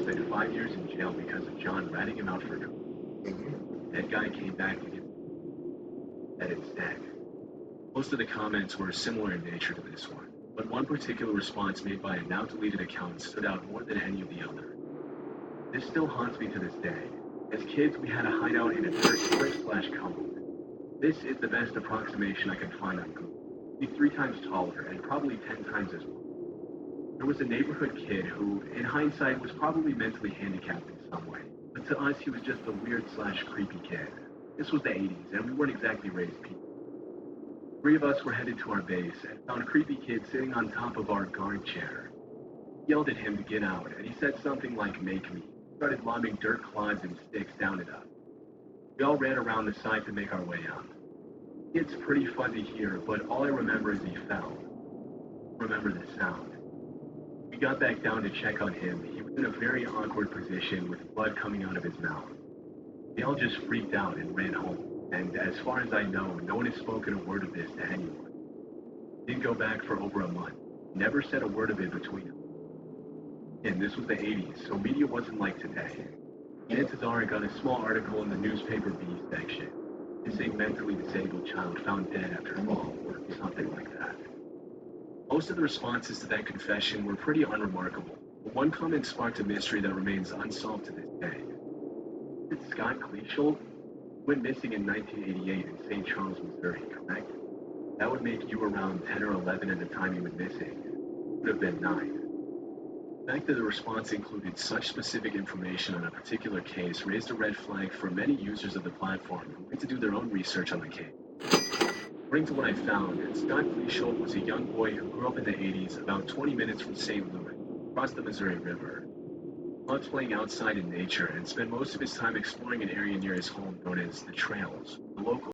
spent 5 years in jail because of John ratting him out for drugs. That guy came back to get that instead. Most of the comments were similar in nature to this one, but one particular response made by a now deleted account stood out more than any of the other. This still haunts me to this day. As kids, we had a hideout in a dirt cliff/cone. This is the best approximation I could find on Google. He's 3 times taller and probably 10 times as long. There was a neighborhood kid who, in hindsight, was probably mentally handicapped in some way, but to us, he was just a weird/creepy kid. This was the 80s, and we weren't exactly raised people. 3 of us were headed to our base and found a creepy kid sitting on top of our guard chair. We yelled at him to get out, and he said something like, "Make me." He started lobbing dirt clods and sticks down at us. We all ran around the side to make our way up. It's pretty fuzzy here, but all I remember is he fell. I remember the sound. We got back down to check on him. He was in a very awkward position with blood coming out of his mouth. We all just freaked out and ran home. And as far as I know, no one has spoken a word of this to anyone. Didn't go back for over a month. Never said a word of it between us. And this was the 80s, so media wasn't like today. Chances are I got a small article in the newspaper B section. Missing mentally disabled child found dead after fall, or something like that. Most of the responses to that confession were pretty unremarkable, but one comment sparked a mystery that remains unsolved to this day. Did Scott Kleesholt went missing in 1988 in St. Charles, Missouri, correct? That would make you around 10 or 11 at the time he went missing. Would have been 9. The fact that the response included such specific information on a particular case raised a red flag for many users of the platform who went to do their own research on the case. According to what I found, Scott Kleesholt was a young boy who grew up in the 80s about 20 minutes from St. Louis, across the Missouri River. Loves playing outside in nature and spent most of his time exploring an area near his home known as the Trails. The local